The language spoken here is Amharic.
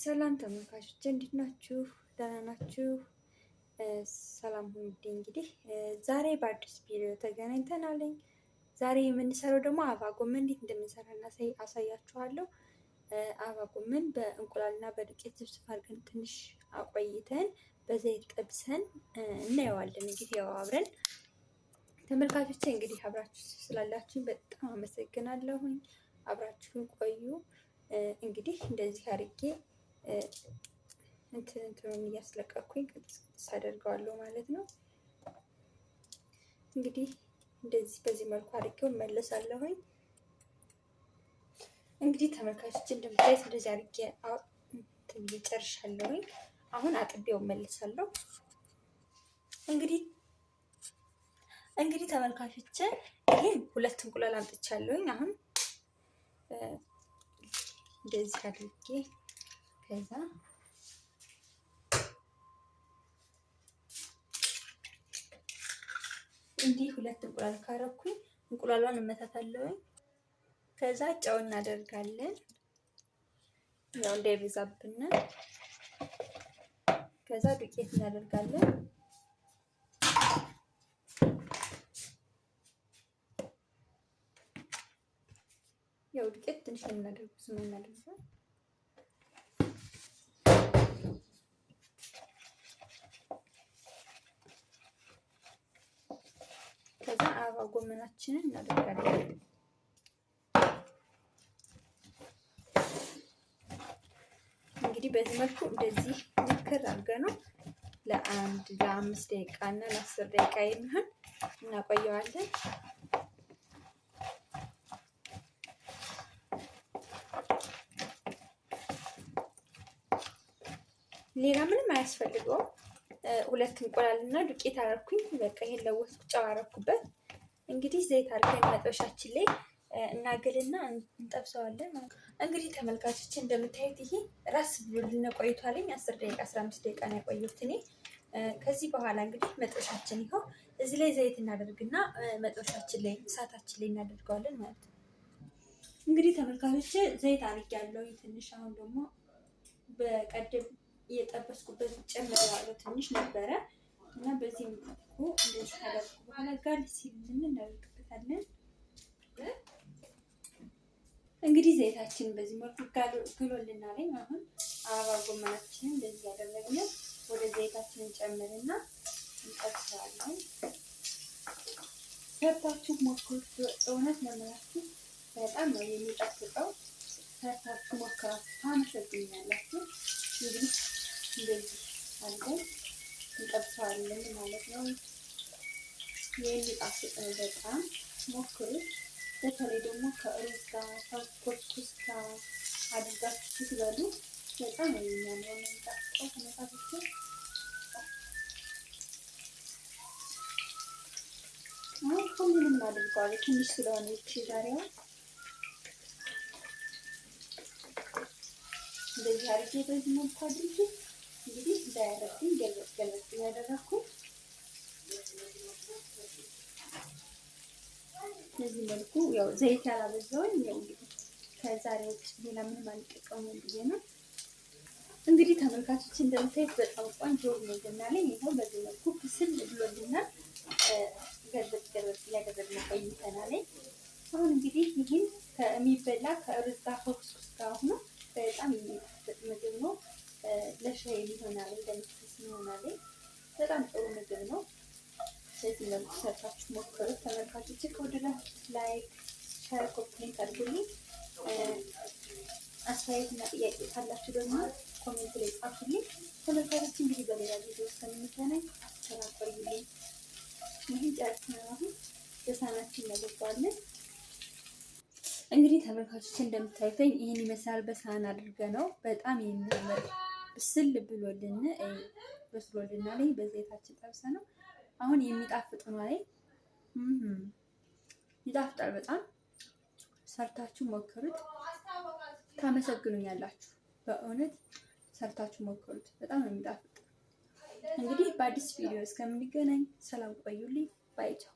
ሰላም ተመልካቾች እንዴት ናችሁ? ደህና ናችሁ? ሰላም ሁኑልኝ። እንግዲህ ዛሬ በአዲስ ቪዲዮ ተገናኝተናል። ዛሬ የምንሰራው ደግሞ አበባ ጎመን እንዴት እንደምንሰራ አሳያችኋለሁ። አበባ ጎመን በእንቁላልና በዱቄት ዝብስፍ አድርገን ትንሽ አቆይተን በዘይት ጠብሰን እናየዋለን። እንግዲህ ያው አብረን ተመልካቾቼ እንግዲህ አብራችሁ ስላላችሁ በጣም አመሰግናለሁኝ። አብራችሁን ቆዩ። እንግዲህ እንደዚህ አድርጌ እንትኑን እያስለቀኩኝ ቅጥስ አደርገዋለሁ ማለት ነው። እንግዲህ እንደዚህ በዚህ መልኩ አድርጌው መለሳለሁኝ። እንግዲህ ተመልካቾች እንደምታዩት እንደዚህ አድርጌ ጨርሻለሁኝ። አሁን አጥቤው መለሳለሁ። እንግዲህ ተመልካቾች ይሄን 2 እንቁላል አምጥቻለሁኝ። አሁን እንደዚህ አድርጌ ከዛ እንዲህ 2 እንቁላል ካረኩኝ እንቁላሏን እመታታለሁኝ። ከዛ ጨው እናደርጋለን ያው እንዳይበዛብን። ከዛ ዱቄት እናደርጋለን። ያው ዱቄት ትንሽ ነው የምናደርገው ስናደርገው። ከዛ አበባ ጎመናችንን እናደርጋለን። እንግዲህ በዚህ መልኩ እንደዚህ ምክር አድርገነው ለ5 ደቂቃ እና ለ10 ደቂቃ የሚሆን እናቆየዋለን። ሌላ ምንም አያስፈልገውም። 2 እንቁላል እና ዱቄት አረኩኝ። በቃ ይሄን ለወስኩ ጨው አረኩበት። እንግዲህ ዘይት አድርገን መጥበሻችን ላይ እናገልና እንጠብሰዋለን። እንግዲህ ተመልካቾች እንደምታዩት ይሄ ራስ ብሎልን ቆይቷልኝ 10 ደቂቃ 15 ደቂቃ ነው ያቆየሁት እኔ። ከዚህ በኋላ እንግዲህ መጥበሻችን ይኸው እዚህ ላይ ዘይት እናደርግና መጥበሻችን ላይ እሳታችን ላይ እናደርገዋለን ማለት ነው። እንግዲህ ተመልካቾች ዘይት አድርጌያለሁ ትንሽ። አሁን ደግሞ በቀደም እየጠበስኩበት ጨምረዋለሁ። ትንሽ ነበረ እና በዚህ መልኩ እንደዚህ ካደረኩ በኋላ ጋል ሲል እናደርግበታለን። እንግዲህ ዘይታችን በዚህ መልኩ ግሎልናል። አሁን አበባ ጎመናችንን እንደዚህ ያደረግን ወደ ዘይታችንን ጨምርና እንጠብሰዋለን። ሰርታችሁ ሞክሩት። እውነት ነው የምላችሁ በጣም ነው የሚጣፍጠው። ሰርታችሁ ሞክራችሁ ታመሰግኛላችሁ። እንግዲህ እንደዚህ አድርገን እንጠብሰዋለን ማለት ነው። የሚጣፍጥ ነው በጣም ሞክሩት። በተለይ ደግሞ ከሩዝ ጋር ከኩስኩስ ጋር አድርጋችሁ ስትበሉ በጣም ነው የሚያምረው የሚጣፍጠው። ተመሳሳይ አሁን ሁሉንም አድርገዋለሁ ትንሽ ስለሆነ ይቺ ዛሬዋ እንደዚህ አድርጌ በዚህ መልኩ አድርጌ እንግዲህ እንዳያረብኝ ገልበጥ ያደረኩ በዚህ መልኩ ያው ዘይት ያላበዛውኝ ያው እንግዲህ ከዛሬ ውጭ ሌላ ምንም አልጠቀምም ብዬ ነው። እንግዲህ ተመልካቾች እንደምታዩት በጣም ቆንጆ ሆኖልናል። ይሄው በዚህ መልኩ ብስል ብሎልናል። ገልበጥ ያደረግን ቆይተናል። አሁን እንግዲህ ይሄን ከሚበላ ከሩዝ ጋር ከኩስኩስ ጋር ሆኖ በጣም የሚጣፍጥ ምግብ ነው። ለሻይ ይሆናል፣ ለምግብ ይሆናል። በጣም ጥሩ ምግብ ነው። ስለዚህ መልኩ ሰርታችሁ ሞክሩት ተመልካቾች። ከወደዳችሁ ላይክ፣ ሼር፣ ኮሜንት አድርጉልኝ። አስተያየትና ጥያቄ ካላችሁ ደግሞ ኮሜንት ላይ ጻፉልኝ ተመልካቾች። እንግዲህ በሌላ ቪዲዮ እስከምንገናኝ ሰላም ቆዩልኝ። ይህን ጨርሰናል። አሁን በሳህናችን እናደርገዋለን። እንግዲህ ተመልካቾች እንደምታዩትኝ ይህን ይመስላል። በሳህን አድርገ ነው በጣም የሚያምር ብስል ብሎልን በስሎልና ላይ በዘይታችን ጠብሰ ነው። አሁን የሚጣፍጥ ነው ላይ ይጣፍጣል በጣም። ሰርታችሁ ሞክሩት ታመሰግኑኛላችሁ። በእውነት ሰርታችሁ ሞክሩት በጣም ነው የሚጣፍጥ። እንግዲህ በአዲስ ቪዲዮ እስከምንገናኝ ሰላም ቆዩልኝ። ባይ ቻው።